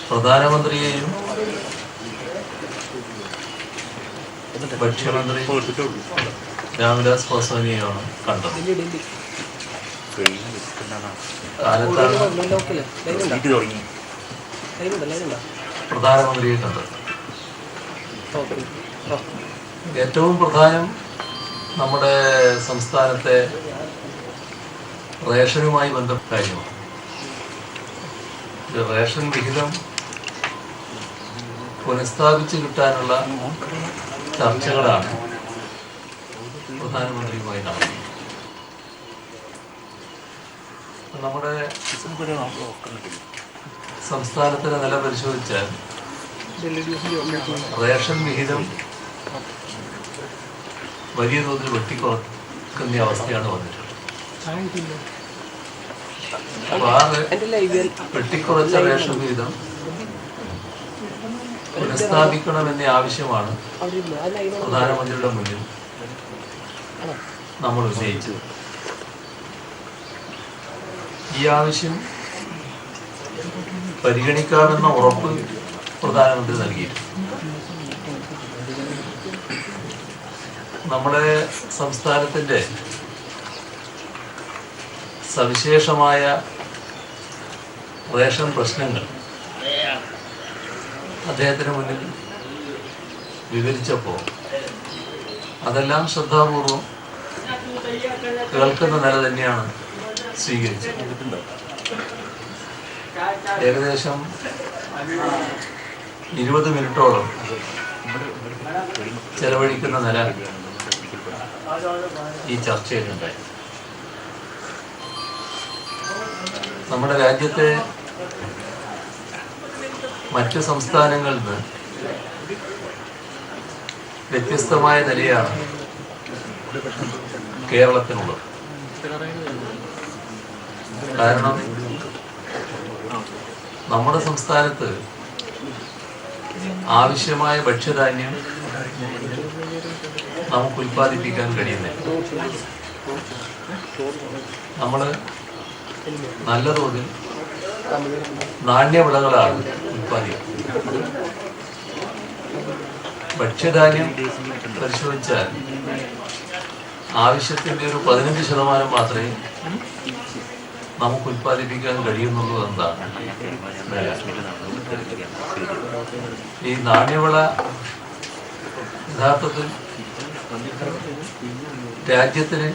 പ്രധാനമന്ത്രിയെയും ഭക്ഷ്യമന്ത്രി രാംവിലാസ് പാസ്വാനെയാണ് കണ്ടത്. കാലത്താണ് പ്രധാനമന്ത്രിയെ കണ്ടത്. ഏറ്റവും പ്രധാനം നമ്മുടെ സംസ്ഥാനത്തെ റേഷനുമായി ബന്ധപ്പെട്ട കാര്യമാണ്. റേഷൻ വിഹിതം പുനഃസ്ഥാപിച്ച് കിട്ടാനുള്ള ചർച്ചകളാണ് പ്രധാനമന്ത്രിയുമായി നടന്നത്. നമ്മുടെ സംസ്ഥാനത്തിൻ്റെ നില പരിശോധിച്ചാൽ റേഷൻ വിഹിതം വലിയ തോതിൽ വെട്ടിക്കുറക്കുന്ന അവസ്ഥയാണ് വന്നിട്ടുള്ളത്. വെട്ടിക്കുറച്ച റേഷൻ വിഹിതം പുനഃസ്ഥാപിക്കണമെന്ന ആവശ്യമാണ് പ്രധാനമന്ത്രിയുടെ മുന്നിൽ നമ്മൾ ഉന്നയിച്ചത്. ഈ ആവശ്യം പരിഗണിക്കാമെന്ന ഉറപ്പ് പ്രധാനമന്ത്രി നൽകിയിട്ടുണ്ട്. നമ്മുടെ സംസ്ഥാനത്തിൻ്റെ സവിശേഷമായ റേഷൻ പ്രശ്നങ്ങൾ അദ്ദേഹത്തിന് മുന്നിൽ വിവരിച്ചപ്പോൾ അതെല്ലാം ശ്രദ്ധാപൂർവം കേൾക്കുന്ന നില തന്നെയാണ് സ്വീകരിച്ചത്. ഏകദേശം 20 മിനിറ്റോളം ചെലവഴിക്കുന്ന നില ഈ ചർച്ചയിലുണ്ടായി. നമ്മുടെ രാജ്യത്തെ മറ്റ് സംസ്ഥാനങ്ങളിൽ നിന്ന് വ്യത്യസ്തമായ നിലയാണ് കേരളത്തിനുള്ളത്. കാരണം നമ്മുടെ സംസ്ഥാനത്ത് ആവശ്യമായ ഭക്ഷ്യധാന്യം നമുക്ക് ഉൽപ്പാദിപ്പിക്കാൻ കഴിയുന്നില്ല. നമ്മൾ നല്ല തോതിൽ നാണ്യവിളകളാണ് ഉൽപ്പാദിപ്പിക്കുന്നത്. ഭക്ഷ്യധാന്യം പരിശോധിച്ചാൽ ആവശ്യത്തിൻ്റെ ഒരു 15% മാത്രമേ നമുക്ക് ഉൽപ്പാദിപ്പിക്കാൻ കഴിയുന്നുള്ളൂ എന്നതാണ്. ഈ നാണ്യവിള യഥാർത്ഥത്തിൽ രാജ്യത്തിന്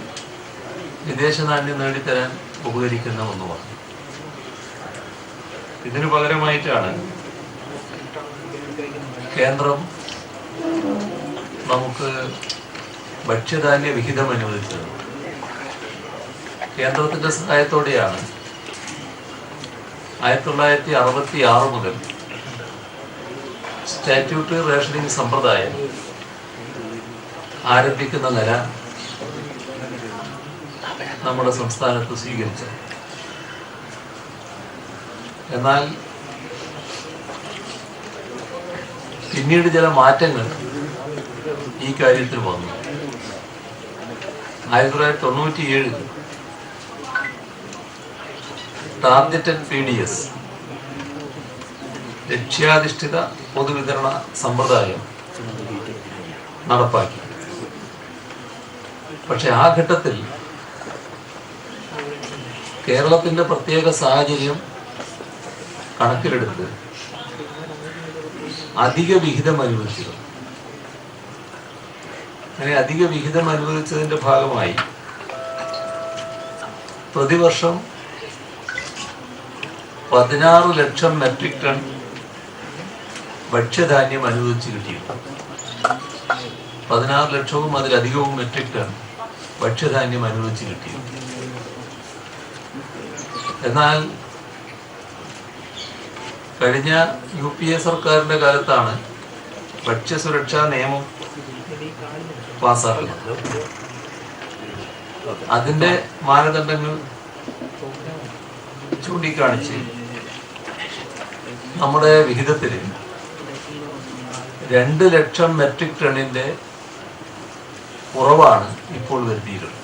വിദേശ നാണ്യം നേടിത്തരാൻ ഉപകരിക്കുന്ന ഒന്നുമാണ്. ഇതിനു പകരമായിട്ടാണ് കേന്ദ്രം നമുക്ക് ഭക്ഷ്യധാന്യ വിഹിതം അനുവദിച്ചത്. കേന്ദ്രത്തിൻ്റെ സഹായത്തോടെയാണ് 1966 മുതൽ സ്റ്റാറ്റ്യൂട്ടറി റേഷനിങ് സമ്പ്രദായം ആരംഭിക്കുന്ന നില നമ്മുടെ സംസ്ഥാനത്ത് സ്വീകരിച്ചത്. എന്നാൽ പിന്നീട് ചില മാറ്റങ്ങൾ ഈ കാര്യത്തിൽ വന്നു. 1997 ടാർഗറ്റഡ് PDS ലക്ഷ്യാധിഷ്ഠിത പൊതുവിതരണ സമ്പ്രദായം നടപ്പാക്കി. പക്ഷെ ആ ഘട്ടത്തിൽ കേരളത്തിൻ്റെ പ്രത്യേക സാഹചര്യം കണക്കിലെടുത്ത് അധിക വിഹിതം അനുവദിച്ചു. അങ്ങനെ അധിക വിഹിതം അനുവദിച്ചതിൻ്റെ ഭാഗമായി പ്രതിവർഷം 16 ലക്ഷം മെട്രിക് ടൺ ഭക്ഷ്യധാന്യം അനുവദിച്ച് കിട്ടിയിരുന്നു. 16 ലക്ഷവും അതിലധികവും മെട്രിക് ടൺ ഭക്ഷ്യധാന്യം അനുവദിച്ച് കിട്ടിയിരുന്നു. എന്നാൽ കഴിഞ്ഞ UPA സർക്കാരിൻ്റെ കാലത്താണ് ഭക്ഷ്യസുരക്ഷാ നിയമം പാസ്സാക്കുന്നത്. അതിൻ്റെ മാനദണ്ഡങ്ങൾ ചൂണ്ടിക്കാണിച്ച് നമ്മുടെ വിഹിതത്തിൽ 2 ലക്ഷം മെട്രിക് ടണ്ണിൻ്റെ കുറവാണ് ഇപ്പോൾ വരുത്തിയിട്ടുള്ളത്.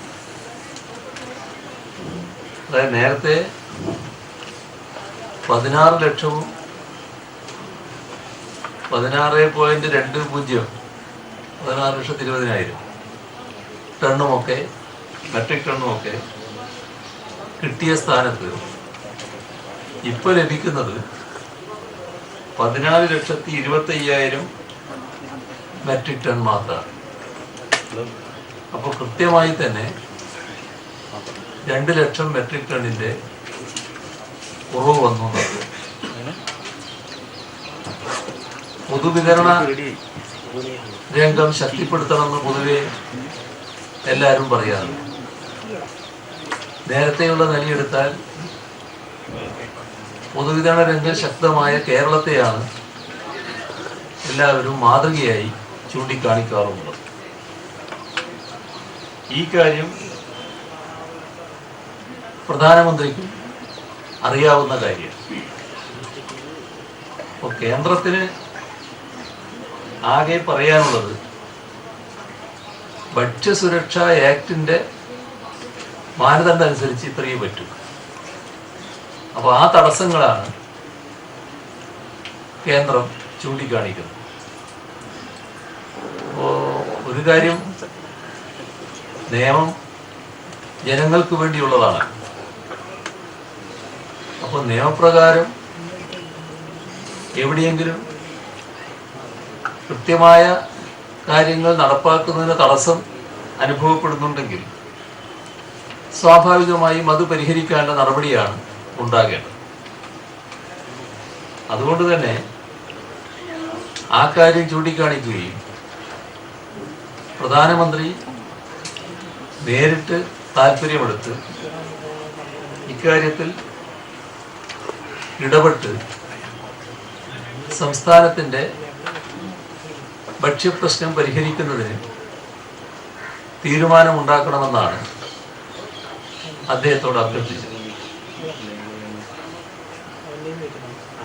അതായത് നേരത്തെ 16,16.20 16,20,000 ടണ്ണുമൊക്കെ മെട്രിക് ടണ്ണുമൊക്കെ കിട്ടിയ സ്ഥാനത്ത് ഇപ്പോൾ ലഭിക്കുന്നത് 14,25,000 മെട്രിക് ടൺ മാത്രമാണ്. അപ്പോൾ കൃത്യമായി തന്നെ 2 ലക്ഷം മെട്രിക് ടണ്ണിൻ്റെ കുറവ് വന്നു. പൊതുവിതരണ രംഗം ശക്തിപ്പെടുത്തണമെന്ന് പൊതുവെ എല്ലാവരും പറയാറുണ്ട്. നേരത്തെയുള്ള നിലയെടുത്താൽ പൊതുവിതരണ രംഗം ശക്തമായ കേരളത്തെയാണ് എല്ലാവരും മാതൃകയായി ചൂണ്ടിക്കാണിക്കാറുള്ളത്. ഈ കാര്യം പ്രധാനമന്ത്രിക്കും അറിയാവുന്ന കാര്യം. അപ്പോൾ കേന്ദ്രത്തിന് ആകെ പറയാനുള്ളത് ഭക്ഷ്യസുരക്ഷാ ആക്ടിൻ്റെ മാനദണ്ഡം അനുസരിച്ച് ഇത്രയും പറ്റും. അപ്പോൾ ആ തടസ്സങ്ങളാണ് കേന്ദ്രം ചൂണ്ടിക്കാണിക്കുന്നത്. അപ്പോൾ ഒരു കാര്യം, നിയമം ജനങ്ങൾക്ക് വേണ്ടിയുള്ളതാണ്. അപ്പോൾ നിയമപ്രകാരം എവിടെയെങ്കിലും കൃത്യമായ കാര്യങ്ങൾ നടപ്പാക്കുന്നതിന് തടസ്സം അനുഭവപ്പെടുന്നുണ്ടെങ്കിൽ സ്വാഭാവികമായും അത് പരിഹരിക്കാനുള്ള നടപടിയാണ് ഉണ്ടാകേണ്ടത്. അതുകൊണ്ട് തന്നെ ആ കാര്യം ചൂണ്ടിക്കാണിക്കുകയും പ്രധാനമന്ത്രി നേരിട്ട് താല്പര്യമെടുത്ത് ഇക്കാര്യത്തിൽ ഇടപെട്ട് സംസ്ഥാനത്തിൻ്റെ ഭക്ഷ്യപ്രശ്നം പരിഹരിക്കുന്നതിന് തീരുമാനമുണ്ടാക്കണമെന്നാണ് അദ്ദേഹത്തോട് അഭ്യർത്ഥിച്ചത്.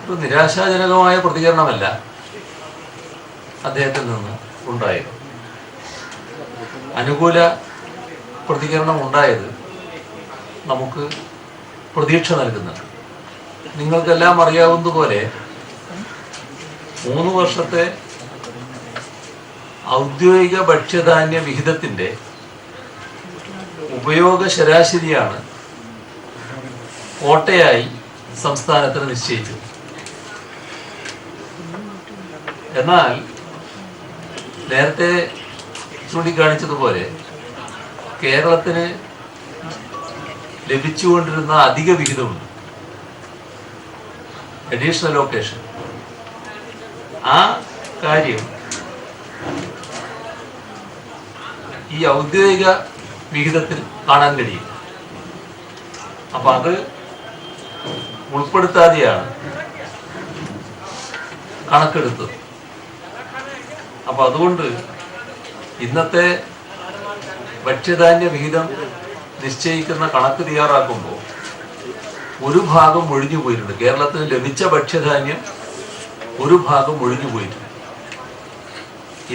ഒരു നിരാശാജനകമായ പ്രതികരണമല്ല അദ്ദേഹത്തിൽ നിന്ന് ഉണ്ടായത്. അനുകൂല പ്രതികരണം ഉണ്ടായത് നമുക്ക് പ്രതീക്ഷ നൽകുന്നുണ്ട്. നിങ്ങൾക്കെല്ലാം അറിയാവുന്നതുപോലെ 3 വർഷത്തെ ഔദ്യോഗിക ഭക്ഷ്യധാന്യ വിഹിതത്തിൻ്റെ ഉപയോഗ ശരാശരിയാണ് കോട്ടയായി സംസ്ഥാനത്തിന് നിശ്ചയിച്ചത്. എന്നാൽ നേരത്തെ ചൂണ്ടിക്കാണിച്ചതുപോലെ കേരളത്തിന് ലഭിച്ചുകൊണ്ടിരുന്ന അധിക വിഹിതമുണ്ട്, അഡീഷണൽ ലൊക്കേഷൻ. ആ കാര്യം ഈ ഔദ്യോഗിക വിഹിതത്തിൽ കാണാൻ കഴിയും. അപ്പം അത് ഉൾപ്പെടുത്താതെയാണ് കണക്കെടുത്തത്. അപ്പം അതുകൊണ്ട് ഇന്നത്തെ ഭക്ഷ്യധാന്യ വിഹിതം നിശ്ചയിക്കുന്ന കണക്ക് തയ്യാറാക്കുമ്പോൾ ഒരു ഭാഗം ഒഴിഞ്ഞു പോയിട്ടുണ്ട്. കേരളത്തിന് ലഭിച്ച ഭക്ഷ്യധാന്യം ഒരു ഭാഗം ഒഴിഞ്ഞു പോയിട്ടുണ്ട്.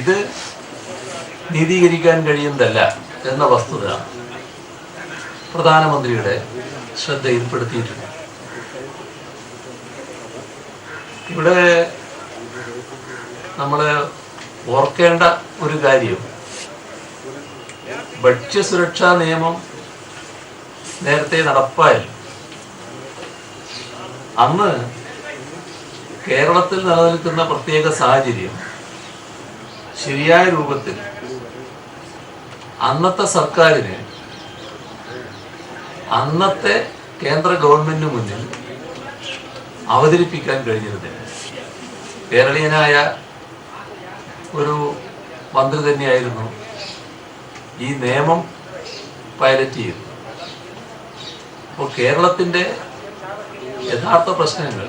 ഇത് നീതീകരിക്കാൻ കഴിയുന്നതല്ല എന്ന വസ്തുത പ്രധാനമന്ത്രിയുടെ ശ്രദ്ധയിൽപ്പെടുത്തിയിട്ടുണ്ട്. ഇവിടെ നമ്മൾ ഓർക്കേണ്ട ഒരു കാര്യം, ഭക്ഷ്യസുരക്ഷാ നിയമം നേരത്തെ നടപ്പായി അന്ന് കേരളത്തിൽ നിലനിൽക്കുന്ന പ്രത്യേക സാഹചര്യം ശരിയായ രൂപത്തിൽ അന്നത്തെ സർക്കാരിന് അന്നത്തെ കേന്ദ്ര ഗവൺമെന്റിന് മുന്നിൽ അവതരിപ്പിക്കാൻ കഴിഞ്ഞിരുന്നില്ല. കേരളീയനായ ഒരു മന്ത്രി തന്നെയായിരുന്നു ഈ നിയമം പൈലറ്റ് ചെയ്തത്. അപ്പോൾ കേരളത്തിൻ്റെ യഥാർത്ഥ പ്രശ്നങ്ങൾ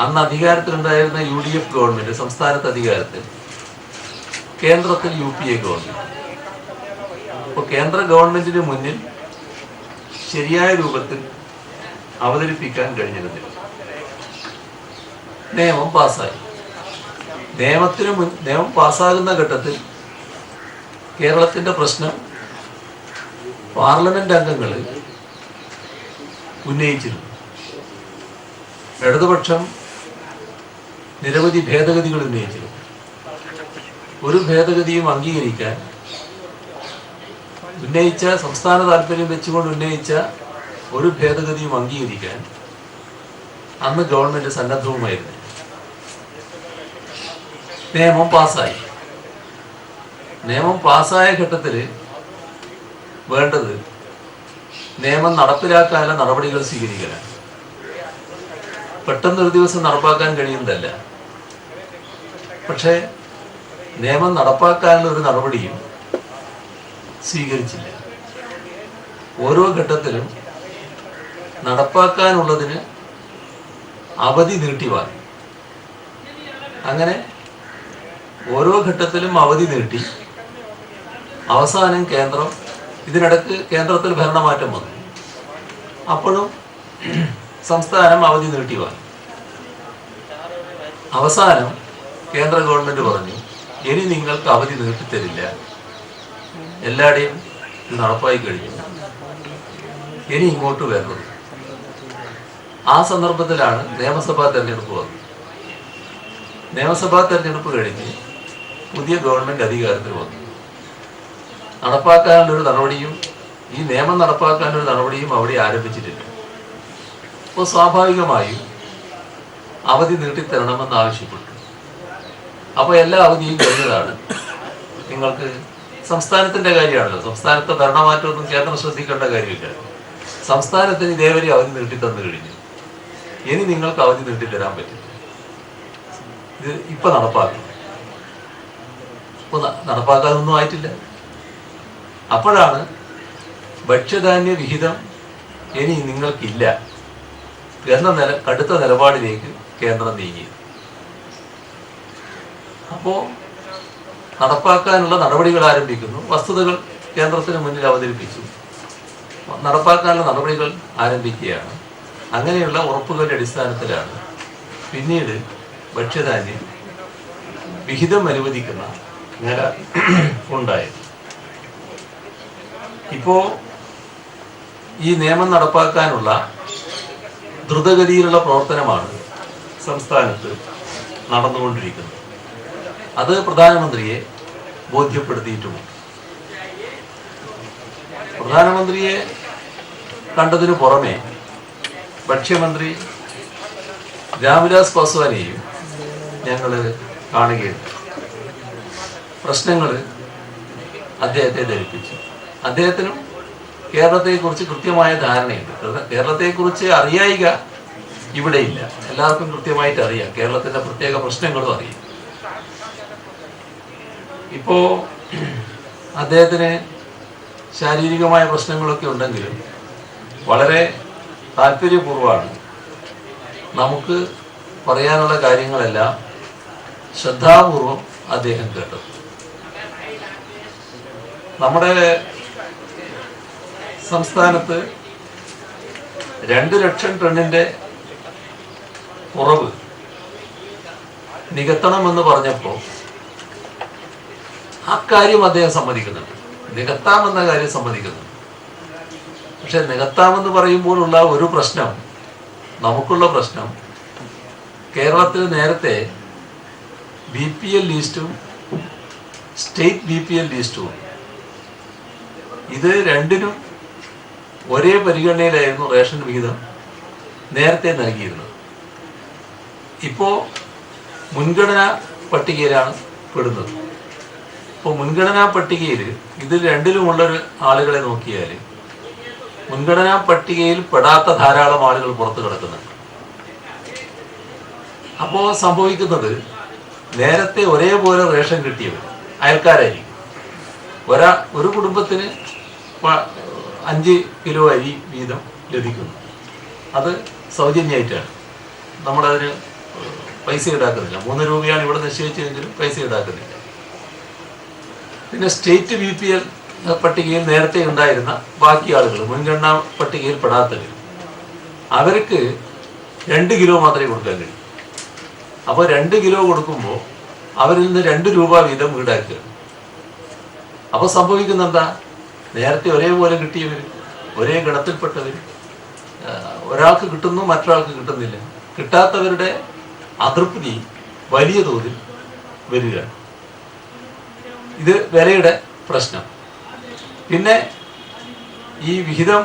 അന്ന് അധികാരത്തിലുണ്ടായിരുന്ന UDF ഗവൺമെന്റ്, സംസ്ഥാനത്ത് അധികാരത്തിൽ, കേന്ദ്രത്തിൽ UPA ഗവൺമെന്റ്. അപ്പോൾ കേന്ദ്ര ഗവൺമെന്റിന് മുന്നിൽ ശരിയായ രൂപത്തിൽ അവതരിപ്പിക്കാൻ കഴിഞ്ഞിരുന്നില്ല. നിയമം പാസ്സായി. നിയമം പാസ്സാകുന്ന ഘട്ടത്തിൽ കേരളത്തിൻ്റെ പ്രശ്നം പാർലമെന്റ് അംഗങ്ങൾ ഉന്നയിച്ചിരുന്നു. ഇടതുപക്ഷം നിരവധി ഭേദഗതികൾ ഉന്നയിച്ചു. ഒരു ഭേദഗതിയും അംഗീകരിക്കാൻ ഉന്നയിച്ച സംസ്ഥാന താല്പര്യം വെച്ചുകൊണ്ട് ഉന്നയിച്ച ഒരു ഭേദഗതിയും അംഗീകരിക്കാൻ അന്ന് ഗവൺമെന്റ് സന്നദ്ധവുമായിരുന്നു. നിയമം പാസ്സായി. നിയമം പാസ്സായ ഘട്ടത്തിൽ വേണ്ടത് നിയമം നടപ്പിലാക്കാനുള്ള നടപടികൾ സ്വീകരിക്കലാണ്. പെട്ടെന്നൊരു ദിവസം നടപ്പാക്കാൻ കഴിയുന്നതല്ല. പക്ഷേ നിയമം നടപ്പാക്കാനുള്ള ഒരു നടപടിയും സ്വീകരിച്ചില്ല. ഓരോ ഘട്ടത്തിലും നടപ്പാക്കാനുള്ളതിന് അവധി നീട്ടിവാങ്ങി. അങ്ങനെ ഓരോ ഘട്ടത്തിലും അവധി നീട്ടി അവസാനം ഇതിനിടക്ക് കേന്ദ്രത്തിൽ ഭരണമാറ്റം വന്നു. അപ്പോഴും സംസ്ഥാനം അവധി നീട്ടിവാങ്ങി. അവസാനം കേന്ദ്ര ഗവൺമെന്റ് പറഞ്ഞു, ഇനി നിങ്ങൾക്ക് അവധി നീട്ടിത്തരില്ല, എല്ലാവരുടെയും ഇത് നടപ്പായി കഴിഞ്ഞു, ഇനി ഇങ്ങോട്ട് വരുന്നത്. ആ സന്ദർഭത്തിലാണ് നിയമസഭാ തെരഞ്ഞെടുപ്പ് വന്നത്. നിയമസഭാ തെരഞ്ഞെടുപ്പ് കഴിഞ്ഞ് പുതിയ ഗവൺമെന്റ് അധികാരത്തിൽ വന്നു. നടപ്പാക്കാനുള്ളൊരു നടപടിയും ഈ നിയമം നടപ്പാക്കാനൊരു നടപടിയും അവിടെ ആരംഭിച്ചിട്ടില്ല. അപ്പോൾ സ്വാഭാവികമായും അവധി നീട്ടിത്തരണമെന്ന് ആവശ്യപ്പെട്ടു. അപ്പോൾ എല്ലാ അവധിയും കഴിഞ്ഞതാണ്. നിങ്ങൾക്ക് സംസ്ഥാനത്തിന്റെ കാര്യമാണല്ലോ, സംസ്ഥാനത്തെ ഭരണമാറ്റമൊന്നും കേന്ദ്രം ശ്രദ്ധിക്കേണ്ട കാര്യമില്ല. സംസ്ഥാനത്തിന് ഇതേവരെ അവധി നീട്ടിത്തന്നു കഴിഞ്ഞു, ഇനി നിങ്ങൾക്ക് അവധി നീട്ടിത്തരാൻ പറ്റില്ല, ഇത് ഇപ്പൊ നടപ്പാക്കും. ഇപ്പൊ നടപ്പാക്കാനൊന്നും ആയിട്ടില്ല. അപ്പോഴാണ് ഭക്ഷ്യധാന്യ വിഹിതം ഇനി നിങ്ങൾക്കില്ല എന്ന കടുത്ത നിലപാടിലേക്ക് കേന്ദ്രം നീങ്ങിയത്. അപ്പോൾ നടപ്പാക്കാനുള്ള നടപടികൾ ആരംഭിക്കുന്നു. വസ്തുതകൾ കേന്ദ്രത്തിന് മുന്നിൽ അവതരിപ്പിച്ചു. നടപ്പാക്കാനുള്ള നടപടികൾ ആരംഭിക്കുകയാണ്. അങ്ങനെയുള്ള ഉറപ്പുകളുടെ അടിസ്ഥാനത്തിലാണ് പിന്നീട് ഭക്ഷ്യധാന്യം വിഹിതം അനുവദിക്കുന്ന നില ഉണ്ടായത്. ഇപ്പോ ഈ നിയമം നടപ്പാക്കാനുള്ള ദ്രുതഗതിയിലുള്ള പ്രവർത്തനമാണ് സംസ്ഥാനത്ത് നടന്നുകൊണ്ടിരിക്കുന്നത്. അത് പ്രധാനമന്ത്രിയെ ബോധ്യപ്പെടുത്തിയിട്ടുമുണ്ട്. പ്രധാനമന്ത്രിയെ കണ്ടതിനു പുറമെ ഭക്ഷ്യമന്ത്രി രാംവിലാസ് പാസ്വാനെയും ഞങ്ങൾ കാണുകയുണ്ട്. പ്രശ്നങ്ങൾ അദ്ദേഹത്തെ ധരിപ്പിച്ചു. അദ്ദേഹത്തിനും കേരളത്തെക്കുറിച്ച് കൃത്യമായ ധാരണയുണ്ട്. കേരളത്തെക്കുറിച്ച് അറിയായിക ഇവിടെയില്ല, എല്ലാവർക്കും കൃത്യമായിട്ട് അറിയാം. കേരളത്തിന്റെ പ്രത്യേക പ്രശ്നങ്ങളും അറിയാം. ഇപ്പോ അദ്ദേഹത്തിന് ശാരീരികമായ പ്രശ്നങ്ങളൊക്കെ ഉണ്ടെങ്കിലും വളരെ താല്പര്യപൂർവ്വമാണ് നമുക്ക് പറയാനുള്ള കാര്യങ്ങളെല്ലാം ശ്രദ്ധാപൂർവം അദ്ദേഹം കേട്ടത്. നമ്മുടെ സംസ്ഥാനത്ത് 2 ലക്ഷം ടണ്ണിന്റെ കുറവ് നികത്തണമെന്ന് പറഞ്ഞപ്പോൾ ആ കാര്യം അദ്ദേഹം സമ്മതിക്കുന്നുണ്ട്. നികത്താമെന്ന കാര്യം സമ്മതിക്കുന്നുണ്ട്. പക്ഷെ നികത്താമെന്ന് പറയുമ്പോഴുള്ള ഒരു പ്രശ്നം, നമുക്കുള്ള പ്രശ്നം, കേരളത്തിൽ നേരത്തെ BPL ലിസ്റ്റും സ്റ്റേറ്റ് BPL ലിസ്റ്റും ഇത് രണ്ടിനും ഒരേ പരിഗണനയിലായിരുന്നു റേഷൻ വിഹിതം നേരത്തെ നൽകിയിരുന്നത്. ഇപ്പോൾ മുൻഗണനാ പട്ടികയിലാണ് പെടുന്നത്. ഇപ്പോൾ മുൻഗണനാ പട്ടികയിൽ ഇതിൽ രണ്ടിലുമുള്ളൊരു ആളുകളെ നോക്കിയാൽ മുൻഗണനാ പട്ടികയിൽ പെടാത്ത ധാരാളം ആളുകൾ പുറത്തു കിടക്കുന്നുണ്ട്. അപ്പോൾ സംഭവിക്കുന്നത് നേരത്തെ ഒരേപോലെ റേഷൻ കിട്ടിയവർ അയൽക്കാരായിരിക്കും. ഒരു കുടുംബത്തിന് 5 കിലോ അരി വീതം ലഭിക്കുന്നു. അത് സൗജന്യമായിട്ടാണ്, നമ്മളതിന് പൈസ ഈടാക്കുന്നില്ല. 3 രൂപയാണ് ഇവിടെ നിശ്ചയിച്ചതെങ്കിലും പൈസ ഈടാക്കുന്നില്ല. പിന്നെ സ്റ്റേറ്റ് BPL പട്ടികയിൽ നേരത്തെ ഉണ്ടായിരുന്ന ബാക്കി ആളുകൾ, മുൻഗണനാ പട്ടികയിൽ പെടാത്തവർ, അവർക്ക് 2 കിലോ മാത്രമേ കൊടുക്കാൻ കഴിയൂ. അപ്പോൾ 2 കിലോ കൊടുക്കുമ്പോൾ അവരിൽ നിന്ന് 2 രൂപ വീതം ഈടാക്കുക. അപ്പോൾ സംഭവിക്കുന്ന എന്താ, നേരത്തെ ഒരേപോലെ കിട്ടിയവർ, ഒരേ ഗണത്തിൽപ്പെട്ടവർ, ഒരാൾക്ക് കിട്ടുന്നു മറ്റൊരാൾക്ക് കിട്ടുന്നില്ല. കിട്ടാത്തവരുടെ അതൃപ്തി വലിയ തോതിൽ വരികയാണ്. ഇത് വിലയുടെ പ്രശ്നം. പിന്നെ ഈ വിഹിതം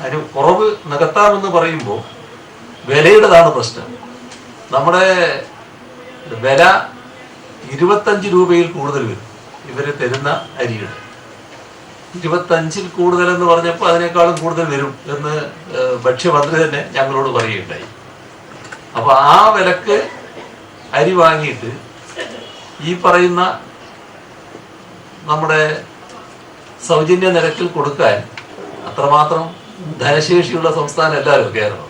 അതിന് കുറവ് നികത്താമെന്ന് പറയുമ്പോൾ വിലയുടേതാണ് പ്രശ്നം. നമ്മുടെ വില 25 രൂപയിൽ കൂടുതൽ വരും ഇവർ തരുന്ന അരിയുടെ. 25-ൽ കൂടുതലെന്ന് പറഞ്ഞപ്പോൾ അതിനേക്കാളും കൂടുതൽ വരും എന്ന് ഭക്ഷ്യമന്ത്രി തന്നെ ഞങ്ങളോട് പറയുകയുണ്ടായി. അപ്പോൾ ആ വിലക്ക് അരി വാങ്ങിയിട്ട് ഈ പറയുന്ന നമ്മുടെ സൗജന്യ നിരക്കിൽ കൊടുക്കാൻ അത്രമാത്രം ധനശേഷിയുള്ള സംസ്ഥാനമല്ലല്ലോ കേരളം.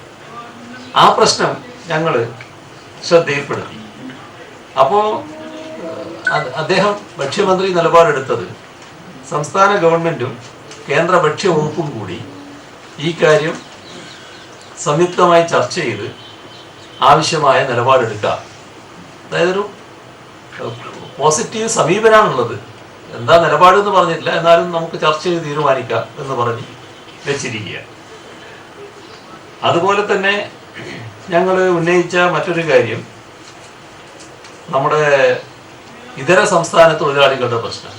ആ പ്രശ്നം ഞങ്ങൾ ശ്രദ്ധയിൽപ്പെടുത്തി. അപ്പോൾ അദ്ദേഹം ഭക്ഷ്യമന്ത്രി നിലപാടെടുത്തത് സംസ്ഥാന ഗവൺമെൻറ്റും കേന്ദ്ര ഭക്ഷ്യവകുപ്പും കൂടി ഈ കാര്യം സംയുക്തമായി ചർച്ച ചെയ്ത് ആവശ്യമായ നിലപാടെടുക്കുക. അതായത് ഒരു പോസിറ്റീവ് സമീപനമാണുള്ളത്. എന്താ നിലപാടെന്ന് പറഞ്ഞിട്ടില്ല, എന്നാലും നമുക്ക് ചർച്ച ചെയ്ത് തീരുമാനിക്കാം എന്ന് പറഞ്ഞ് വെച്ചിരിക്കുക. അതുപോലെ തന്നെ ഞങ്ങൾ ഉന്നയിച്ച മറ്റൊരു കാര്യം നമ്മുടെ ഇതര സംസ്ഥാന തൊഴിലാളികളുടെ പ്രശ്നം.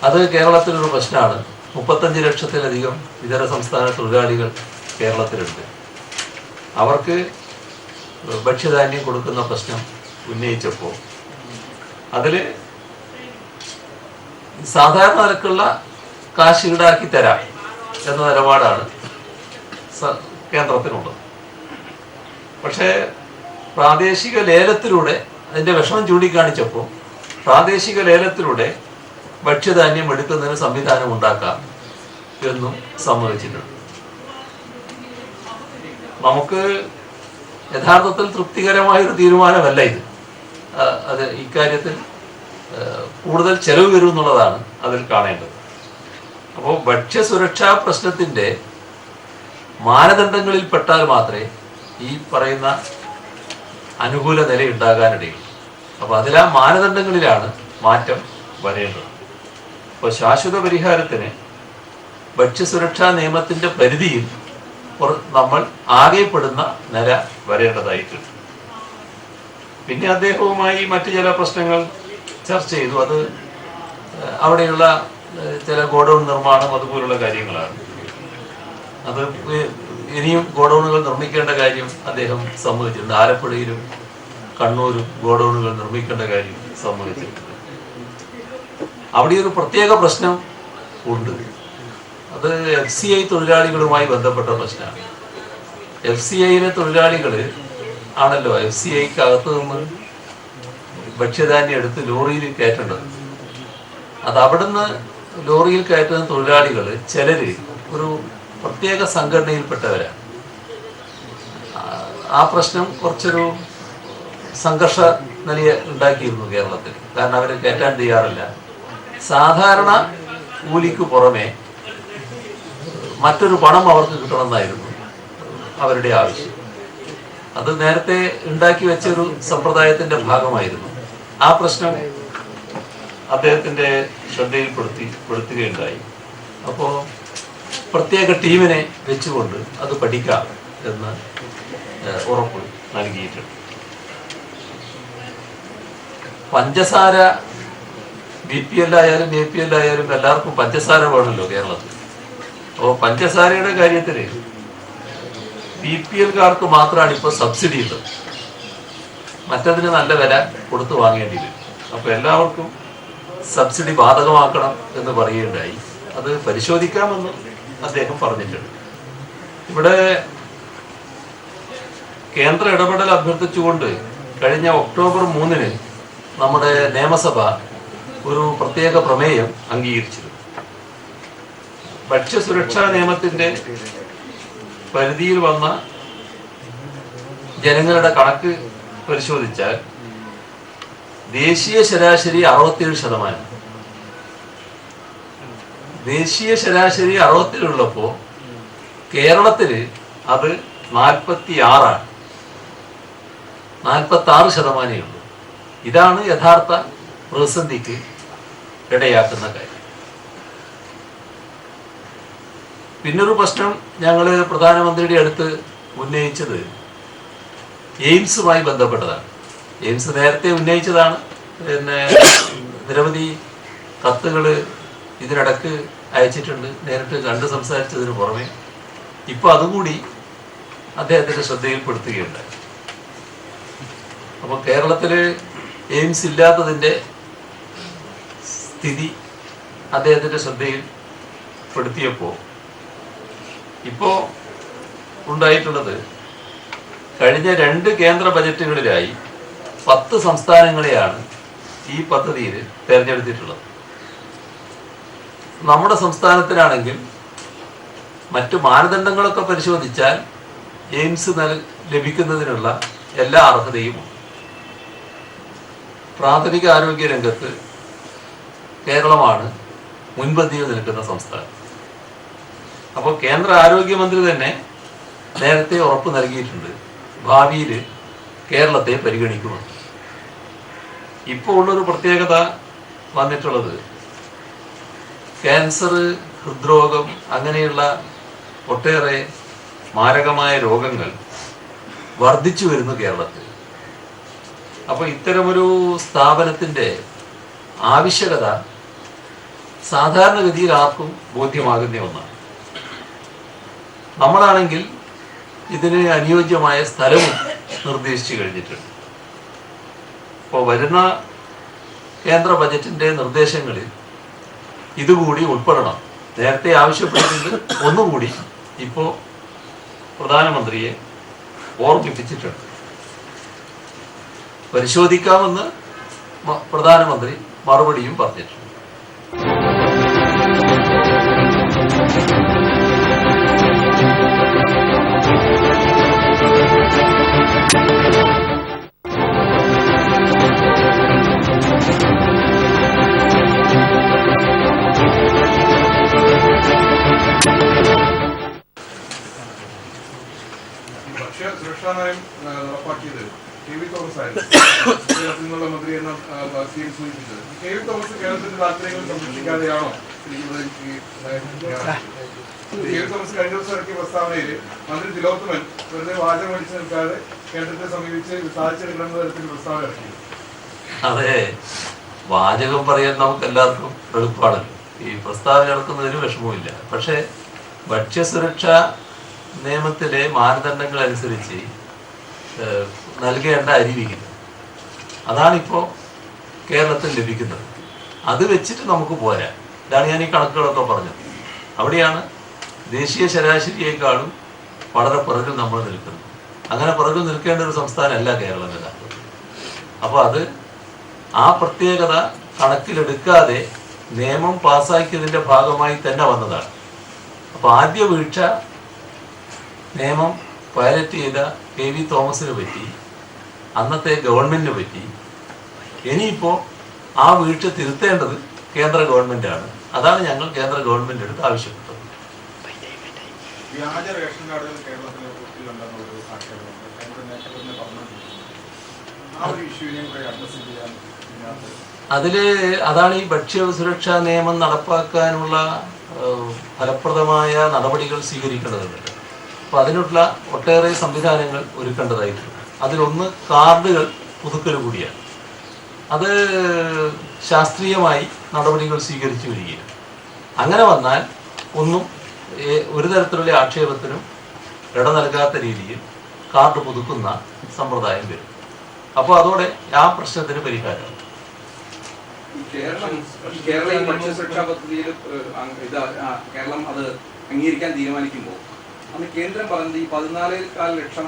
അത് കേരളത്തിലൊരു പ്രശ്നമാണ്. 35 ലക്ഷത്തിലധികം ഇതര സംസ്ഥാന തൊഴിലാളികൾ കേരളത്തിലുണ്ട്. അവർക്ക് ഭക്ഷ്യധാന്യം കൊടുക്കുന്ന പ്രശ്നം ഉന്നയിച്ചപ്പോൾ അതിൽ സാധാരണ നിരക്കുള്ള കാശ് ഈടാക്കി തരാം എന്ന നിലപാടാണ് കേന്ദ്രത്തിനുള്ളത്. പക്ഷേ പ്രാദേശിക ലേലത്തിലൂടെ അതിൻ്റെ വിഷമം ചൂണ്ടിക്കാണിച്ചപ്പോൾ പ്രാദേശിക ലേലത്തിലൂടെ ഭക്ഷ്യധാന്യം എടുക്കുന്നതിന് സംവിധാനം ഉണ്ടാക്കാം എന്നും സമ്മതിച്ചിട്ടുണ്ട്. നമുക്ക് യഥാർത്ഥത്തിൽ തൃപ്തികരമായൊരു തീരുമാനമല്ല ഇത്. അത് ഇക്കാര്യത്തിൽ കൂടുതൽ ചെലവ് വരും എന്നുള്ളതാണ് അതിൽ കാണേണ്ടത്. അപ്പോൾ ഭക്ഷ്യസുരക്ഷാ പ്രശ്നത്തിൻ്റെ മാനദണ്ഡങ്ങളിൽ പെട്ടാൽ മാത്രമേ ഈ പറയുന്ന അനുകൂല നില ഉണ്ടാകാനിടയുള്ളൂ. അപ്പോൾ അതിലാ മാനദണ്ഡങ്ങളിലാണ് മാറ്റം വരേണ്ടത്. അപ്പോൾ ശാശ്വത പരിഹാരത്തിന് ഭക്ഷ്യസുരക്ഷാ നിയമത്തിൻ്റെ പരിധിയിൽ നമ്മൾ ആകെപ്പെടുന്ന നില വരേണ്ടതായിട്ടുണ്ട്. പിന്നെ അദ്ദേഹവുമായി മറ്റു ചില പ്രശ്നങ്ങൾ ചർച്ച ചെയ്തു. അത് അവിടെയുള്ള ചില ഗോഡൗൺ നിർമ്മാണം അതുപോലുള്ള കാര്യങ്ങളാണ്. അത് ഇനിയും ഗോഡൗണുകൾ നിർമ്മിക്കേണ്ട കാര്യം അദ്ദേഹം സമ്മതിച്ചിട്ടുണ്ട്. ആലപ്പുഴയിലും കണ്ണൂരും ഗോഡൗണുകൾ നിർമ്മിക്കേണ്ട കാര്യം സമ്മതിച്ചിട്ടുണ്ട്. അവിടെ ഒരു പ്രത്യേക പ്രശ്നം ഉണ്ട്. അത് FCI തൊഴിലാളികളുമായി ബന്ധപ്പെട്ട പ്രശ്നമാണ്. FCIയിലെ തൊഴിലാളികൾ ആണല്ലോ FCIക്ക് അകത്ത് നിന്ന് ഭക്ഷ്യധാന്യം എടുത്ത് ലോറിയിൽ കയറ്റേണ്ടത്. അത് അവിടുന്ന് ലോറിയിൽ കയറ്റുന്ന തൊഴിലാളികൾ ചിലര് ഒരു പ്രത്യേക സംഘടനയിൽപ്പെട്ടവരാണ്. ആ പ്രശ്നം കുറച്ചൊരു സംഘർഷ നിലയെ ഉണ്ടാക്കിയിരുന്നു കേരളത്തിൽ. കാരണം അവർ കയറ്റാൻ തയ്യാറില്ല. സാധാരണ കൂലിക്ക് പുറമെ മറ്റൊരു പണം അവർക്ക് കിട്ടണമെന്നായിരുന്നു അവരുടെ ആവശ്യം. അത് നേരത്തെ ഉണ്ടാക്കി വെച്ചൊരു സമ്പ്രദായത്തിൻ്റെ ഭാഗമായിരുന്നു. ആ പ്രശ്നം അദ്ദേഹത്തിൻ്റെ ശ്രദ്ധയിൽപ്പെടുത്തുകയുണ്ടായി. അപ്പോൾ പ്രത്യേക ടീമിനെ വെച്ചുകൊണ്ട് അത് പഠിക്കാം എന്ന് ഉറപ്പ് നൽകിയിട്ടുണ്ട്. പഞ്ചസാര BPL ആയാലും APL ആയാലും എല്ലാവർക്കും പഞ്ചസാര വേണമല്ലോ കേരളത്തിൽ. അപ്പോൾ പഞ്ചസാരയുടെ കാര്യത്തിൽ BPLകാർക്ക് മാത്രമാണ് ഇപ്പോൾ സബ്സിഡി ഉള്ളത്. മറ്റതിന് നല്ല വില കൊടുത്ത് വാങ്ങേണ്ടി വരും. അപ്പോൾ എല്ലാവർക്കും സബ്സിഡി ബാധകമാക്കണം എന്ന് പറയുകയുണ്ടായി. അത് പരിശോധിക്കാമെന്ന് അദ്ദേഹം പറഞ്ഞിട്ടുണ്ട്. ഇവിടെ കേന്ദ്ര ഇടപെടൽ അഭ്യർത്ഥിച്ചുകൊണ്ട് കഴിഞ്ഞ ഒക്ടോബർ 3-ന് നമ്മുടെ നിയമസഭ ഒരു പ്രത്യേക പ്രമേയം അംഗീകരിച്ചിരുന്നു. ഭക്ഷ്യസുരക്ഷാ നിയമത്തിൻ്റെ പരിധിയിൽ വന്ന ജനങ്ങളുടെ കണക്ക് പരിശോധിച്ചാൽ ദേശീയ ശരാശരി 67%. ദേശീയ ശരാശരി 67 കേരളത്തിൽ അത് 46%. 46% ഉള്ളൂ. ഇതാണ് യഥാർത്ഥ പ്രതിസന്ധിക്ക് ഇടയാക്കുന്ന കാര്യം. പിന്നൊരു പ്രശ്നം ഞങ്ങൾ പ്രധാനമന്ത്രിയുടെ അടുത്ത് ഉന്നയിച്ചത് എയിംസുമായി ബന്ധപ്പെട്ടതാണ്. എയിംസ് നേരത്തെ ഉന്നയിച്ചതാണ്. പിന്നെ നിരവധി കത്തുകൾ ഇതിനിടക്ക് അയച്ചിട്ടുണ്ട്, നേരിട്ട് കണ്ട് സംസാരിച്ചതിന് പുറമെ. ഇപ്പോൾ അതുകൂടി അദ്ദേഹത്തിൻ്റെ ശ്രദ്ധയിൽപ്പെടുത്തുകയുണ്ടായി. അപ്പോൾ കേരളത്തിൽ എയിംസ് ഇല്ലാത്തതിൻ്റെ സ്ഥിതി അദ്ദേഹത്തിൻ്റെ ശ്രദ്ധയിൽപ്പെടുത്തിയപ്പോൾ ഇപ്പോൾ ഉണ്ടായിട്ടുള്ളത്, കഴിഞ്ഞ 2 കേന്ദ്ര ബജറ്റുകളിലായി 10 സംസ്ഥാനങ്ങളെയാണ് ഈ പദ്ധതിയിൽ തിരഞ്ഞെടുത്തിട്ടുള്ളത്. നമ്മുടെ സംസ്ഥാനത്തിനാണെങ്കിൽ മറ്റു മാനദണ്ഡങ്ങളൊക്കെ പരിശോധിച്ചാൽ എയിംസ് ലഭിക്കുന്നതിനുള്ള എല്ലാ അർഹതയും പ്രാഥമിക ആരോഗ്യ രംഗത്ത് കേരളമാണ് മുൻപന്തിയിൽ നിൽക്കുന്ന സംസ്ഥാനം. അപ്പോൾ കേന്ദ്ര ആരോഗ്യമന്ത്രി തന്നെ നേരത്തെ ഉറപ്പ് നൽകിയിട്ടുണ്ട്, ഭാവിയിൽ കേരളത്തെ പരിഗണിക്കുമെന്ന്. ഇപ്പോൾ ഉള്ളൊരു പ്രത്യേകത വന്നിട്ടുള്ളത്, ക്യാൻസർ, ഹൃദ്രോഗം അങ്ങനെയുള്ള ഒട്ടേറെ മാരകമായ രോഗങ്ങൾ വർദ്ധിച്ചു വരുന്നു കേരളത്തിൽ. അപ്പോൾ ഇത്തരമൊരു സ്ഥാപനത്തിൻ്റെ ആവശ്യകത സാധാരണഗതിയിൽ ആർക്കും ബോധ്യമാകുന്ന ഒന്നാണ്. നമ്മളാണെങ്കിൽ ഇതിന് അനുയോജ്യമായ സ്ഥലവും നിർദ്ദേശിച്ചു കഴിഞ്ഞിട്ടുണ്ട്. അപ്പോൾ വരുന്ന കേന്ദ്ര ബജറ്റിൻ്റെ നിർദ്ദേശങ്ങളിൽ ഇതുകൂടി ഉൾപ്പെടണം. നേരത്തെ ആവശ്യപ്പെട്ടിട്ടുണ്ട്, ഒന്നുകൂടി ഇപ്പോൾ പ്രധാനമന്ത്രിയെ ഓർമ്മിപ്പിച്ചിട്ടുണ്ട്. പരിശോധിക്കാമെന്ന് പ്രധാനമന്ത്രി മറുപടിയും പറഞ്ഞിട്ടുണ്ട്. സുരക്ഷാ നയം നടപ്പാക്കിയത് കെ വി തോമസ് ആയിരുന്നു, കേരളത്തിനുള്ള മന്ത്രി എന്ന സൂചിപ്പിച്ചത്. കെ വി തോമസ് കേരളത്തിന്റെ താല്പര്യങ്ങൾ സംരക്ഷിക്കാതെയാണോ കെ വി തോമസ് കഴിഞ്ഞ ദിവസം ഇറക്കിയ പ്രസ്താവനയിൽ മന്ത്രി തിലോത്തമൻ വെറുതെ വാചകം അടിച്ചു നിൽക്കാതെ കേന്ദ്രത്തെ സമീപിച്ച് സാധിച്ചെടുക്കണമെന്ന തരത്തിൽ പ്രസ്താവന ഇറക്കി? അതെ, വാചകം പറയാൻ നമുക്ക് എല്ലാവർക്കും എളുപ്പമാണല്ലോ. ഈ പ്രസ്താവന ഇറക്കുന്നതിന് വിഷമവുമില്ല. പക്ഷേ ഭക്ഷ്യസുരക്ഷാ നിയമത്തിലെ മാനദണ്ഡങ്ങൾ അനുസരിച്ച് നൽകേണ്ട അരി വിഹിതം അതാണിപ്പോൾ കേരളത്തിൽ ലഭിക്കുന്നത്. അത് വെച്ചിട്ട് നമുക്ക് പോരാ. ഇതാണ് ഞാൻ ഈ കണക്കുകളൊക്കെ പറഞ്ഞത്. അവിടെയാണ് ദേശീയ ശരാശരിയേക്കാളും വളരെ പുറകിൽ നമ്മൾ നിൽക്കുന്നത്. അങ്ങനെ പുറകിൽ നിൽക്കേണ്ട ഒരു സംസ്ഥാനമല്ല കേരളം യഥാർത്ഥത്തിൽ. അപ്പോൾ അത് ആ പ്രത്യേകത കണക്കിലെടുക്കാതെ നിയമം പാസ്സാക്കിയതിൻ്റെ ഭാഗമായി തന്നെ വന്നതാണ്. അപ്പോൾ ആദ്യ വീഴ്ച നിയമം പൈലറ്റ് ചെയ്ത കെ വി തോമസിനെ പറ്റി, അന്നത്തെ ഗവൺമെന്റിനെ പറ്റി. ഇനിയിപ്പോൾ ആ വീഴ്ച തിരുത്തേണ്ടത് കേന്ദ്ര ഗവൺമെന്റാണ്. അതാണ് ഞങ്ങൾ കേന്ദ്ര ഗവൺമെന്റ് അടുത്ത് ആവശ്യപ്പെട്ടത്. വ്യാജ റേഷൻ കാർഡുകൾ കേരളത്തിൽ ഒത്തിരിയുണ്ടെന്നുള്ളൊരു ആക്ഷേപമുണ്ട്. അതാണ് ഈ ഭക്ഷ്യ സുരക്ഷാ നിയമം നടപ്പാക്കാനുള്ള ഫലപ്രദമായ നടപടികൾ സ്വീകരിക്കേണ്ടതുണ്ട്. അപ്പോൾ അതിനുള്ള ഒട്ടേറെ സംവിധാനങ്ങൾ ഒരുക്കേണ്ടതായിട്ടുണ്ട്. അതിലൊന്ന് കാർഡുകൾ പുതുക്കൽ കൂടിയാണ്. അത് ശാസ്ത്രീയമായി നടപടികൾ സ്വീകരിച്ചു വരികയാണ്. അങ്ങനെ വന്നാൽ ഒരു തരത്തിലുള്ള ആക്ഷേപത്തിനും ഇട നൽകാത്ത രീതിയിൽ കാർഡ് പുതുക്കുന്ന സമ്പ്രദായം വരും. അപ്പോൾ അതോടെ ആ പ്രശ്നത്തിന് പരിഹാരം. കേരളം ഈ ഭക്ഷ്യസുരക്ഷാ പദ്ധതിയിൽ കേരളം അത് അംഗീകരിക്കാൻ തീരുമാനിക്കുമ്പോൾ അന്ന് കേന്ദ്രം പറഞ്ഞത് ഈ 14.4 ലക്ഷം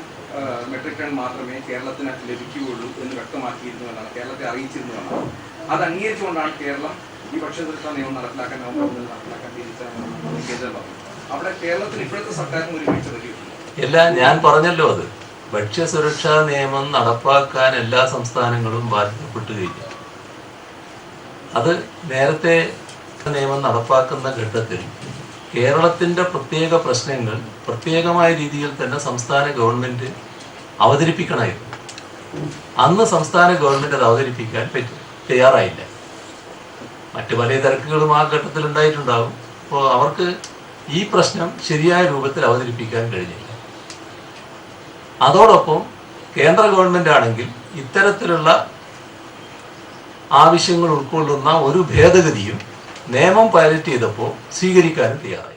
മെട്രിക് ടൺ മാത്രമേ കേരളത്തിന് ലഭിക്കുകയുള്ളൂ എന്ന് വ്യക്തമാക്കിയിരുന്നു എന്നാണ്, കേരളത്തെ അറിയിച്ചിരുന്നു എന്നാണ്. അത് അംഗീകരിച്ചുകൊണ്ടാണ് കേരളം ഈ ഭക്ഷ്യസുരക്ഷാ നിയമം നടപ്പിലാക്കാൻ തിരിച്ചതെന്ന് കേന്ദ്രം പറഞ്ഞു. അവിടെ കേരളത്തിന് ഇപ്പോഴത്തെ സർക്കാരിന് ഒരു വീഴ്ച പറ്റിയിട്ടുണ്ട്. എല്ലാം ഞാൻ പറഞ്ഞല്ലോ. അത് ഭക്ഷ്യസുരക്ഷാ നിയമം നടപ്പാക്കാൻ എല്ലാ സംസ്ഥാനങ്ങളും ബാധ്യതപ്പെട്ടു കഴിഞ്ഞു. അത് നേരത്തെ നിയമം നടപ്പാക്കുന്ന ഘട്ടത്തിൽ കേരളത്തിൻ്റെ പ്രത്യേക പ്രശ്നങ്ങൾ പ്രത്യേകമായ രീതിയിൽ തന്നെ സംസ്ഥാന ഗവൺമെൻറ് അവതരിപ്പിക്കണമായിരുന്നു. അന്ന് സംസ്ഥാന ഗവൺമെൻറ് അത് അവതരിപ്പിക്കാൻ തയ്യാറായില്ല. മറ്റു പല തിരക്കുകളും ആ ഘട്ടത്തിൽ ഉണ്ടായിട്ടുണ്ടാകും. അപ്പോൾ അവർക്ക് ഈ പ്രശ്നം ശരിയായ രൂപത്തിൽ അവതരിപ്പിക്കാൻ കഴിഞ്ഞില്ല. അതോടൊപ്പം കേന്ദ്ര ഗവൺമെൻറ് ആണെങ്കിൽ ഇത്തരത്തിലുള്ള ആവശ്യങ്ങൾ ഉൾക്കൊള്ളുന്ന ഒരു ഭേദഗതിയും നിയമം പൈലറ്റ് ചെയ്തപ്പോൾ സ്വീകരിക്കാനും തയ്യാറായി.